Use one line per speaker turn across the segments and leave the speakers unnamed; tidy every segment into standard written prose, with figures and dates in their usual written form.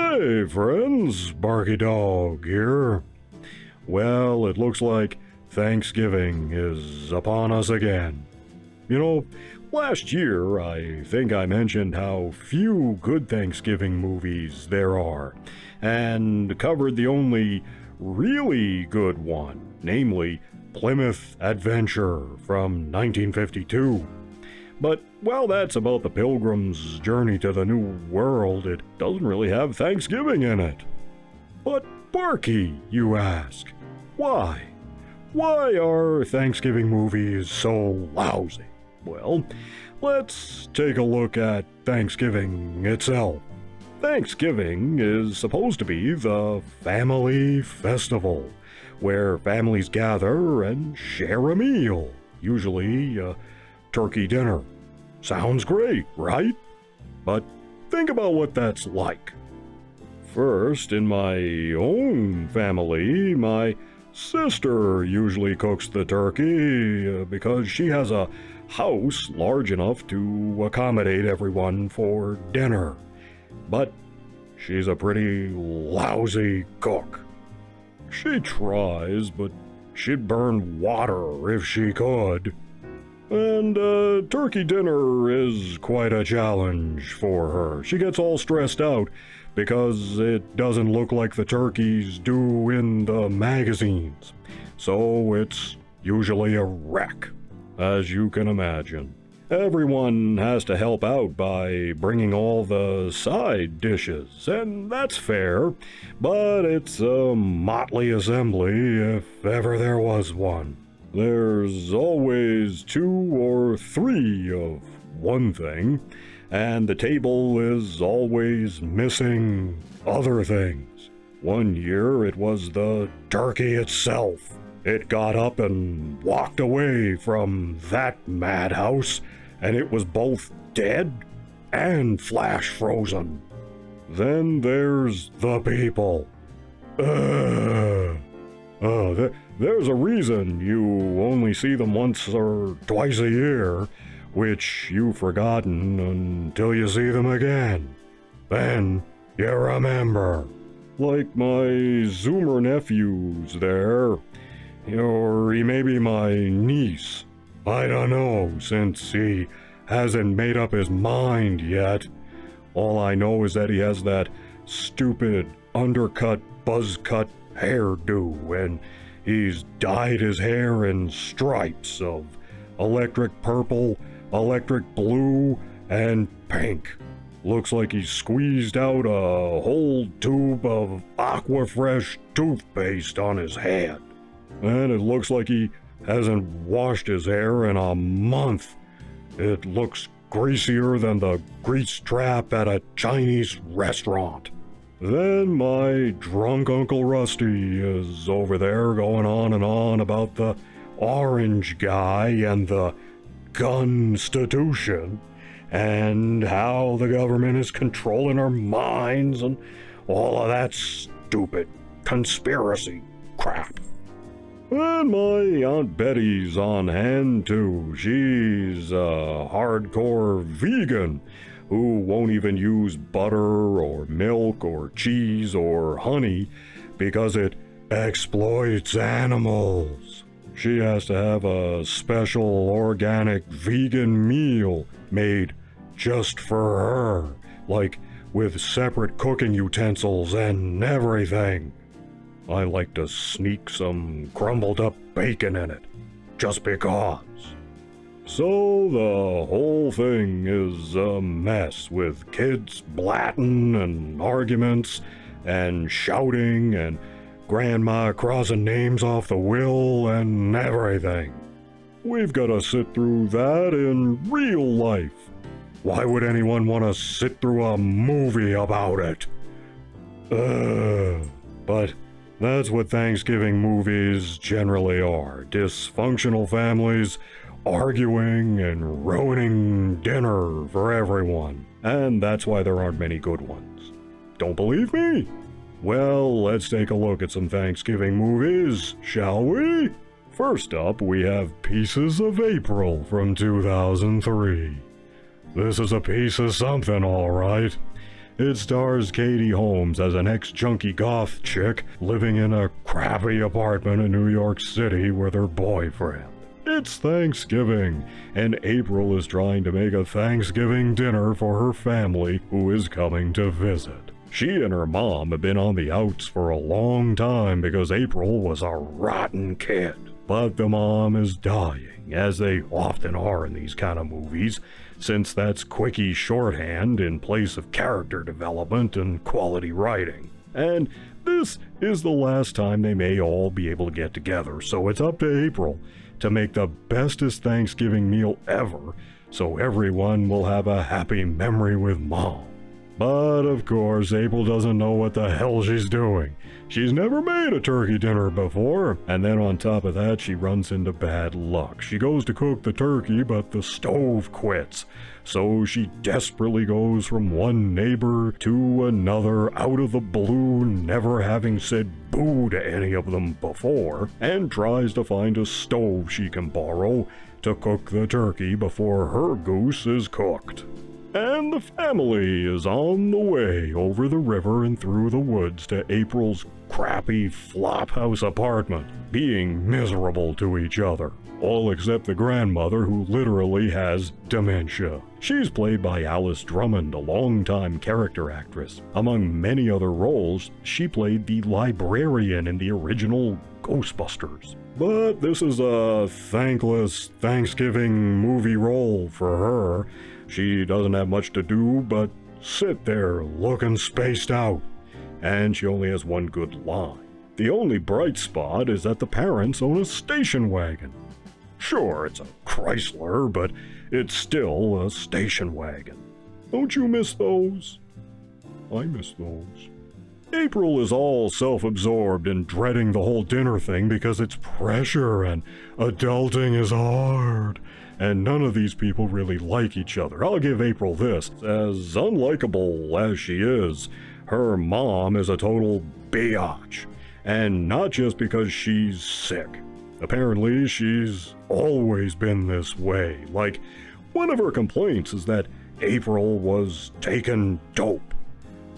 Hey friends, Barky Dog here. Well, it looks like Thanksgiving is upon us again. You know, last year I think I mentioned how few good Thanksgiving movies there are, and covered the only really good one, namely Plymouth Adventure from 1952. But while that's about the Pilgrim's journey to the New World, it doesn't really have Thanksgiving in it. But Barkey, you ask, why? Why are Thanksgiving movies so lousy? Well, let's take a look at Thanksgiving itself. Thanksgiving is supposed to be the family festival, where families gather and share a meal, usually a turkey dinner. Sounds great, right? But think about what that's like. First, in my own family, my sister usually cooks the turkey because she has a house large enough to accommodate everyone for dinner. But she's a pretty lousy cook. She tries, but she'd burn water if she could. And turkey dinner is quite a challenge for her. She gets all stressed out because it doesn't look like the turkeys do in the magazines. So it's usually a wreck, as you can imagine. Everyone has to help out by bringing all the side dishes, and that's fair, but it's a motley assembly if ever there was one. There's always 2 or 3 of one thing, and the table is always missing other things. One year it was the turkey itself. It got up and walked away from that madhouse, and it was both dead and flash frozen. Then there's the people. There's a reason you only see them once or twice a year, which you've forgotten until you see them again. Then you remember. Like my Zoomer nephews there, or he may be my niece. I don't know, since he hasn't made up his mind yet. All I know is that he has that stupid undercut, buzz cut hairdo, and he's dyed his hair in stripes of electric purple, electric blue, and pink. Looks like he squeezed out a whole tube of Aquafresh toothpaste on his head. And it looks like he hasn't washed his hair in a month. It looks greasier than the grease trap at a Chinese restaurant. Then my drunk Uncle Rusty is over there going on and on about the orange guy and the Gunstitution, and how the government is controlling our minds and all of that stupid conspiracy crap. And my Aunt Betty's on hand too. She's a hardcore vegan who won't even use butter or milk or cheese or honey because it exploits animals. She has to have a special organic vegan meal made just for her, like with separate cooking utensils and everything. I like to sneak some crumbled up bacon in it, just because. So the whole thing is a mess with kids blatting and arguments and shouting and Grandma crossing names off the will and everything. We've got to sit through that in real life. Why would anyone want to sit through a movie about it? But that's what Thanksgiving movies generally are. Dysfunctional families arguing and ruining dinner for everyone. And that's why there aren't many good ones. Don't believe me? Well, let's take a look at some Thanksgiving movies, shall we? First up, we have Pieces of April from 2003. This is a piece of something, all right. It stars Katie Holmes as an ex-junkie goth chick living in a crappy apartment in New York City with her boyfriend. It's Thanksgiving, and April is trying to make a Thanksgiving dinner for her family who is coming to visit. She and her mom have been on the outs for a long time because April was a rotten kid. But the mom is dying, as they often are in these kind of movies, since that's quickie shorthand in place of character development and quality writing. And this is the last time they may all be able to get together, so it's up to April to make the bestest Thanksgiving meal ever, so everyone will have a happy memory with Mom. But of course, April doesn't know what the hell she's doing. She's never made a turkey dinner before, and then on top of that, she runs into bad luck. She goes to cook the turkey, but the stove quits. So she desperately goes from one neighbor to another out of the blue, never having said boo to any of them before, and tries to find a stove she can borrow to cook the turkey before her goose is cooked. And the family is on the way over the river and through the woods to April's crappy flophouse apartment, being miserable to each other. All except the grandmother, who literally has dementia. She's played by Alice Drummond, a longtime character actress. Among many other roles, she played the librarian in the original Ghostbusters. But this is a thankless Thanksgiving movie role for her. She doesn't have much to do but sit there looking spaced out, and she only has one good line. The only bright spot is that the parents own a station wagon. Sure, it's a Chrysler, but it's still a station wagon. Don't you miss those? I miss those. April is all self-absorbed and dreading the whole dinner thing because it's pressure and adulting is hard. And none of these people really like each other. I'll give April this. As unlikable as she is, her mom is a total biatch. And not just because she's sick. Apparently, she's always been this way. Like, one of her complaints is that April was taking dope.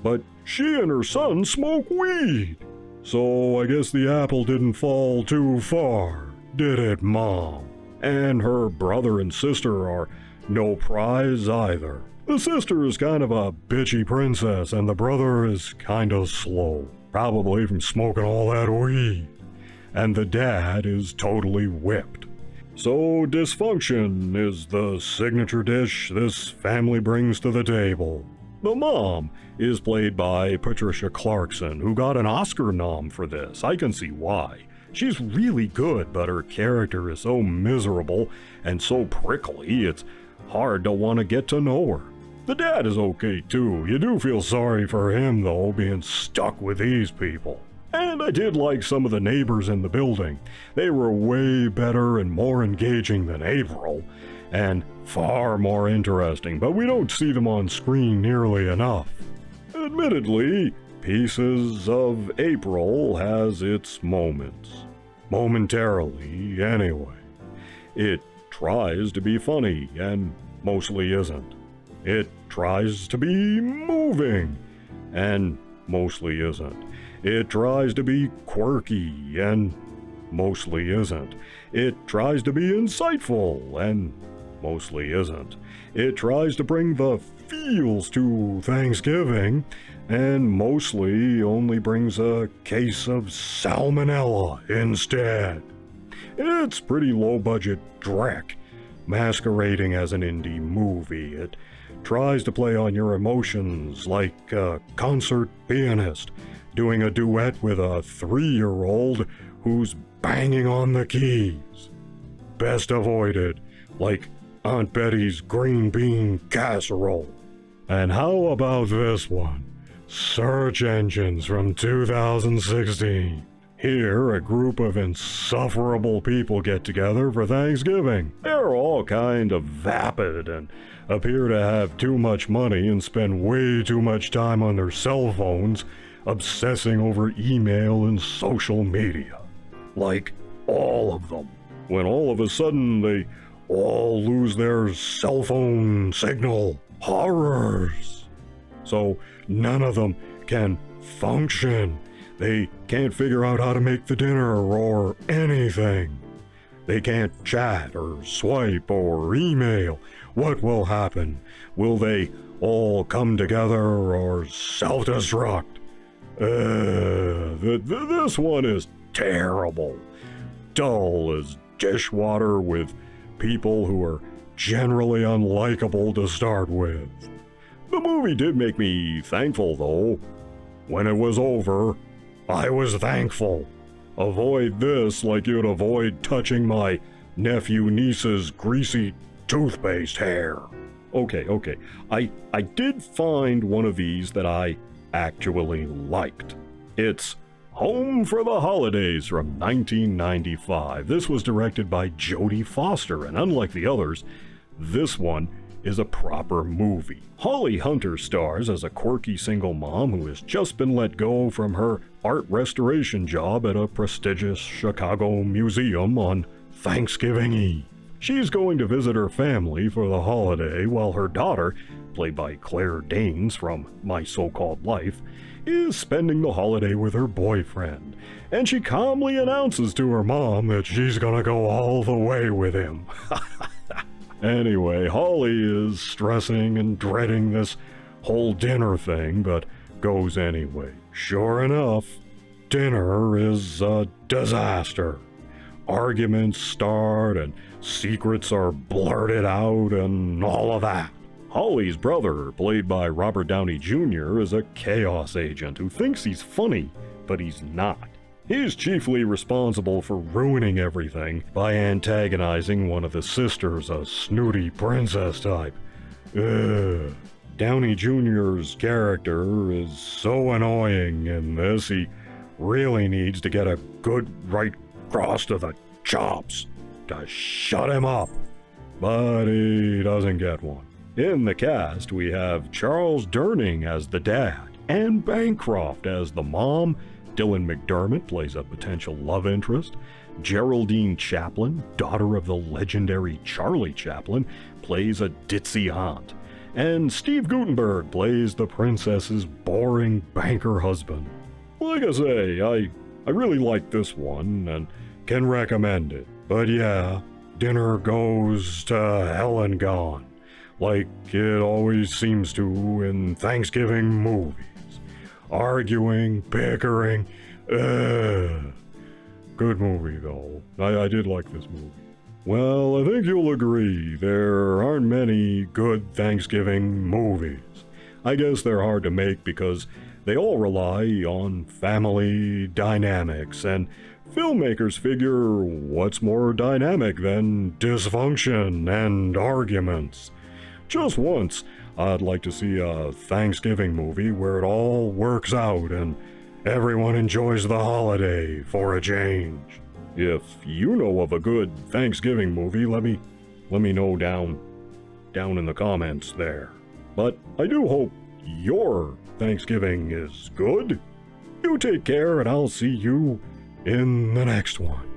But she and her son smoke weed. So I guess the apple didn't fall too far, did it, Mom? And her brother and sister are no prize either. The sister is kind of a bitchy princess, and the brother is kind of slow, probably from smoking all that weed. And the dad is totally whipped. So dysfunction is the signature dish this family brings to the table. The mom is played by Patricia Clarkson, who got an Oscar nom for this. I can see why. She's really good, but her character is so miserable and so prickly, it's hard to want to get to know her. The dad is okay too. You do feel sorry for him, though, being stuck with these people. And I did like some of the neighbors in the building. They were way better and more engaging than April, and far more interesting, but we don't see them on screen nearly enough. Admittedly, Pieces of April has its moments. Momentarily, anyway. It tries to be funny, and mostly isn't. It tries to be moving, and mostly isn't. It tries to be quirky, and mostly isn't. It tries to be insightful, and mostly isn't. It tries to bring the feels to Thanksgiving, and mostly only brings a case of salmonella instead. It's pretty low-budget dreck, masquerading as an indie movie. It tries to play on your emotions like a concert pianist doing a duet with a 3-year-old who's banging on the keys. Best avoided, like Aunt Betty's green bean casserole. And how about this one? Search engines from 2016. Here, a group of insufferable people get together for Thanksgiving. They're all kind of vapid and appear to have too much money and spend way too much time on their cell phones obsessing over email and social media. Like, all of them. When all of a sudden they all lose their cell phone signal. Horrors! So, none of them can function. They can't figure out how to make the dinner or anything. They can't chat or swipe or email. What will happen? Will they all come together or self-destruct? This one is terrible. Dull as dishwater with people who are generally unlikable to start with. The movie did make me thankful, though. When it was over, I was thankful. Avoid this like you'd avoid touching my nephew-niece's greasy toothpaste hair. Okay. I did find one of these that I actually liked. It's Home for the Holidays from 1995. This was directed by Jodie Foster, and unlike the others, this one is a proper movie. Holly Hunter stars as a quirky single mom who has just been let go from her art restoration job at a prestigious Chicago museum on Thanksgiving Eve. She's going to visit her family for the holiday while her daughter, played by Claire Danes from My So-Called Life, is spending the holiday with her boyfriend, and she calmly announces to her mom that she's gonna go all the way with him. Anyway, Holly is stressing and dreading this whole dinner thing, but goes anyway. Sure enough, dinner is a disaster. Arguments start and secrets are blurted out and all of that. Holly's brother, played by Robert Downey Jr., is a chaos agent who thinks he's funny, but he's not. He's chiefly responsible for ruining everything by antagonizing one of the sisters, a snooty princess type. Downey Jr.'s character is so annoying in this, he really needs to get a good right cross to the chops to shut him up. But he doesn't get one. In the cast, we have Charles Durning as the dad, and Bancroft as the mom. Dylan McDermott plays a potential love interest. Geraldine Chaplin, daughter of the legendary Charlie Chaplin, plays a ditzy aunt. And Steve Guttenberg plays the princess's boring banker husband. Like I say, I really like this one and can recommend it. But yeah, dinner goes to hell and gone, like it always seems to in Thanksgiving movies. Arguing, bickering, Good movie, though. I did like this movie. Well, I think you'll agree there aren't many good Thanksgiving movies. I guess they're hard to make because they all rely on family dynamics, and filmmakers figure what's more dynamic than dysfunction and arguments. Just once, I'd like to see a Thanksgiving movie where it all works out and everyone enjoys the holiday for a change. If you know of a good Thanksgiving movie, let me know down in the comments there. But I do hope your Thanksgiving is good. You take care, and I'll see you in the next one.